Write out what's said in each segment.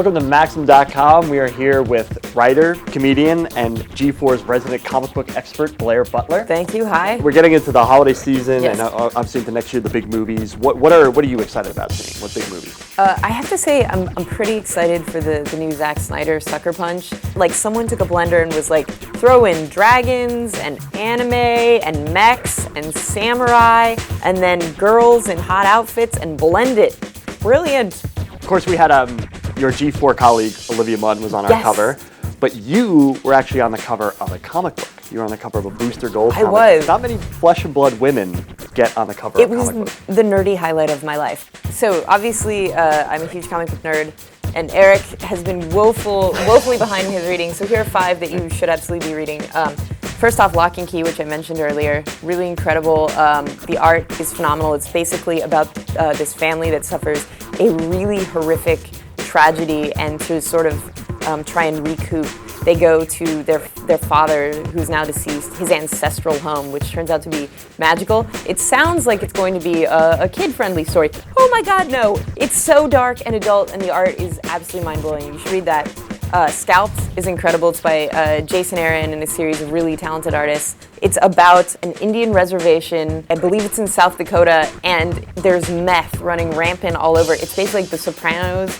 Welcome to Maxim.com. We are here with writer, comedian, and G4's resident comic book expert, Blair Butler. Thank you. Hi. We're getting into the holiday season, yes. and obviously into next year, the big movies. What are you excited about seeing? What big movies? I have to say, I'm pretty excited for the new Zack Snyder Sucker Punch. Like, someone took a blender and was like, throw in dragons and anime and mechs and samurai and then girls in hot outfits and blend it. Brilliant. Of course, we had your G4 colleague, Olivia Munn, was on our yes. cover, but you were actually on the cover of a comic book. You were on the cover of a Booster Gold comic. I was. Not many flesh and blood women get on the cover of a comic book. It was the nerdy highlight of my life. So obviously, I'm a huge comic book nerd, and Eric has been woefully behind his reading. So here are 5 that you should absolutely be reading. First off, Lock and Key, which I mentioned earlier, really incredible. The art is phenomenal. It's basically about this family that suffers a really horrific tragedy, and to sort of try and recoup, they go to their father, who's now deceased, his ancestral home, which turns out to be magical. It sounds like it's going to be a kid-friendly story. Oh my God, no! It's so dark and adult, and the art is absolutely mind-blowing. You should read that. Scalped is incredible. It's by Jason Aaron and a series of really talented artists. It's about an Indian reservation. I believe it's in South Dakota, and there's meth running rampant all over. It's basically like The Sopranos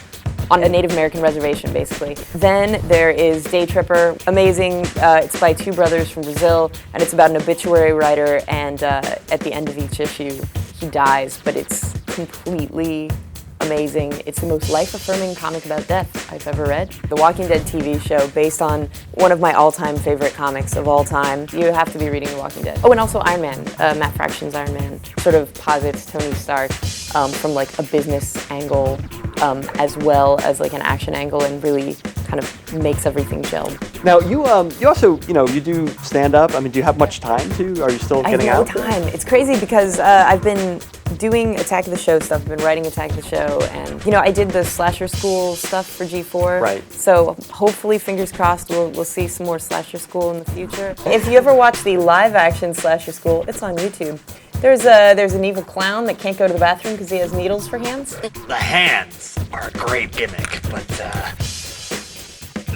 on a Native American reservation, basically. Then there is Day Tripper, amazing. It's by 2 brothers from Brazil, and it's about an obituary writer, and at the end of each issue, he dies, but it's completely amazing. It's the most life-affirming comic about death I've ever read. The Walking Dead TV show, based on one of my all-time favorite comics of all time. You have to be reading The Walking Dead. Oh, and also Iron Man. Matt Fraction's Iron Man sort of posits Tony Stark from like a business angle as well as like an action angle, and really kind of makes everything gel. Now, you also, you do stand-up. I mean, do you have much time to? Are you still getting out? I have no time. It's crazy because I've been doing Attack of the Show stuff. I've been writing Attack of the Show, and I did the Slasher School stuff for G4. Right. So hopefully, fingers crossed, we'll see some more Slasher School in the future. If you ever watch the live-action Slasher School, it's on YouTube. There's an evil clown that can't go to the bathroom because he has needles for hands. The hands are a great gimmick, but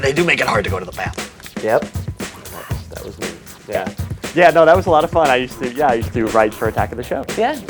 they do make it hard to go to the bathroom. Yep. That was me. Yeah. Yeah, no, that was a lot of fun. I used to write for Attack of the Show. Yeah.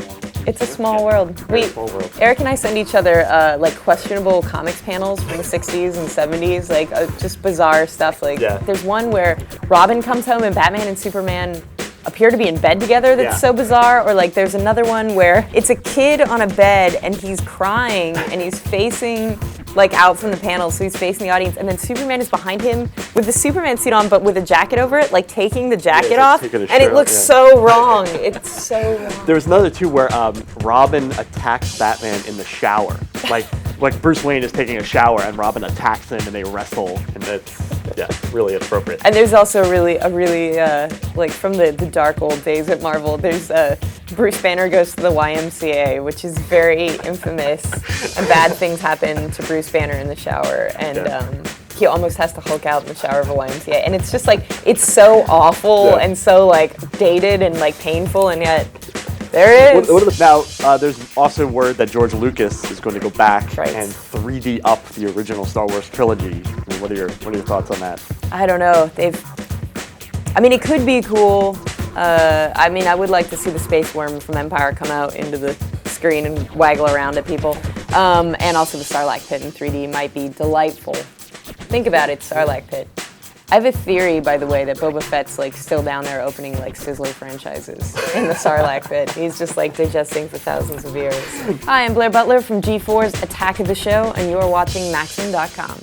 It's a small world. Small world. Eric and I send each other like questionable comics panels from the 60s and 70s, like just bizarre stuff. Like There's one where Robin comes home and Batman and Superman appear to be in bed together that's so bizarre. Or like there's another one where it's a kid on a bed and he's crying and he's facing like out from the panel, so he's facing the audience, and then Superman is behind him with the Superman suit on but with a jacket over it, like taking the jacket off, and it looks so wrong. It's so wrong. There was another too where Robin attacks Batman in the shower. Like Bruce Wayne is taking a shower and Robin attacks him and they wrestle, and it's really inappropriate. And there's also a really like from the dark old days at Marvel, there's Bruce Banner goes to the YMCA, which is very infamous, and bad things happen to Bruce Banner in the shower, and he almost has to Hulk out in the shower of a YMCA, and it's just like, it's so awful and so like dated and like painful, and yet there it is. Now, there's also word that George Lucas is going to go back and 3D up the original Star Wars trilogy. I mean, what are your thoughts on that? I don't know. It could be cool. I would like to see the space worm from Empire come out into the screen and waggle around at people. And also the Sarlacc pit in 3D might be delightful. Think about it, Sarlacc pit. I have a theory, by the way, that Boba Fett's like still down there opening like Sizzler franchises in the Sarlacc pit. He's just like digesting for thousands of years. Hi, I'm Blair Butler from G4's Attack of the Show, and you are watching Maxim.com.